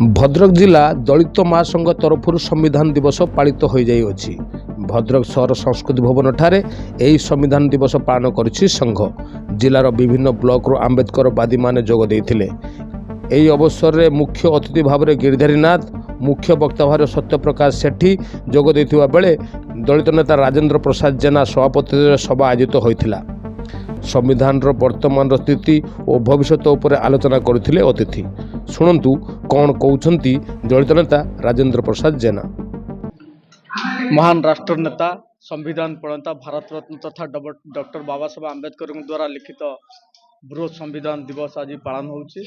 भद्रक जिला दलित महासंघ तरफ संविधान दिवस पालित हो जाइए। भद्रक सहर संस्कृति भवन ठारे यही संविधान दिवस पालन करिछि संघ। जिलार विभिन्न ब्लॉक रो आंबेडकरवादी माने जोग देइथिले। एही अवसर में मुख्य अतिथि भाव में गिरिधारीनाथ, मुख्य वक्ता भाव सत्यप्रकाश सेठी जोग देइथिबा बेले दलित नेता राजेंद्र प्रसाद जेना सभापति सभा आयोजित होइथिला। संविधान वर्तमान स्थिति और भविष्य उपर आलोचना करथिले अतिथि। शुणु कौन कहते दलित नेता राजेंद्र प्रसाद जेना। महान राष्ट्र नेता, संविधान प्रणेता, भारत रत्न तथा डॉक्टर बाबा साहेब आंबेडकर द्वारा लिखित बृहत संविधान दिवस आज पालन होउछि।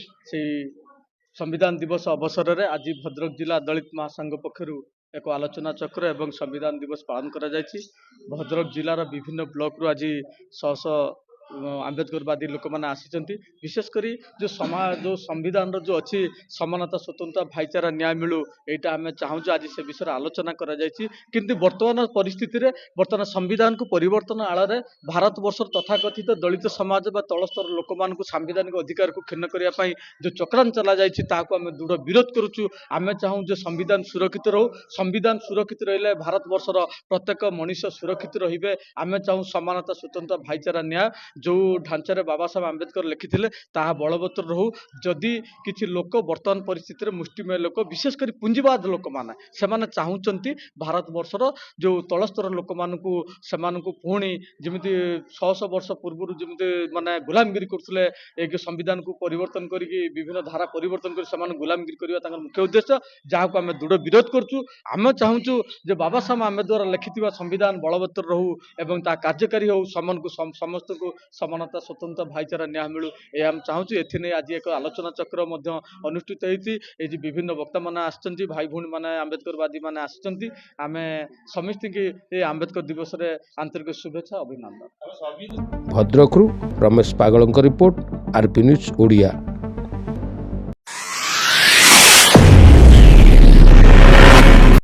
संविधान दिवस अवसर में आज भद्रक जिला दलित महासंघ पक्षर एक आलोचना चक्र एवं संविधान दिवस पालन करा जायछि। भद्रक जिलार विभिन्न ब्लॉक रु आज शह आंबेडकरवादी लोक मैंने आसीचंती। विशेषकर जो समाज जो संविधान जो अच्छी समानता, स्वतंत्रता, भाईचारा, न्याय मिलू यहाँ आम चाहूँ। आज से विषय आलोचना करा जायछि। किंतु वर्तमान परिस्थिति रे वर्तमान संविधान को परिवर्तन आड़ भारत वर्ष तथाकथित दलित समाज व तलस्तर लोक मान सांविधानिक अधिकार को क्षीण करने जो चक्रांत चला जायछि ताहाको आम दृढ़ विरोध करुचु। आम चाहूँ जो संविधान सुरक्षित रहू। संविधान सुरक्षित रहिले भारत वर्षर प्रत्येक मनीष सुरक्षित रहिबे। आम चाहूँ समानता, स्वतंत्रता, भाईचारा, न्याय जो ढांचारे बाबा साहेब आंबेडकर लिखिथिले ताहा बलवत्तर रहू। जदि किछि लोक वर्तमान परिस्थिति में मुष्टिमेय लोक, विशेषकर पुंजीवाद लोक माने सेमाने चाहूचंती भारत वर्षर जो तलस्तर लोक मानकु सेमानकु पुणी जेमिति 100 वर्ष पूर्व जेमिति माने गुलामगिरी करथले एक संविधान को परिवर्तन करिकि विभिन्न धारा परिवर्तन कर सेमान गुलामगिरी करबा तांकर मुख्य उद्देश्य, जाहाको आमे दृढ़ विरोध करछु। आमे चाहूचु जे बाबा साहेब आंबेडकर द्वारा लिखिथिबा संविधान बलवत्तर रहू एवं ता कार्यकारी हो। समस्त को समानता, स्वतंत्रता, भाईचारा, न्याय मिलू यह हम चाहूँ। एथि आज एक आलोचना चक्र अनुष्ठित होती। विभिन्न वक्ता मैंने आसचंती, भाई भूणी मैंने आंबेडकरवादी मैंने आसचंती। आमे समस्त की आंबेडकर दिवस रे आंतरिक शुभेच्छा, अभिनंदन। भद्रकरू रमेश पागलଙ୍କ रिपोर्ट, आरपी न्यूज ओडिया।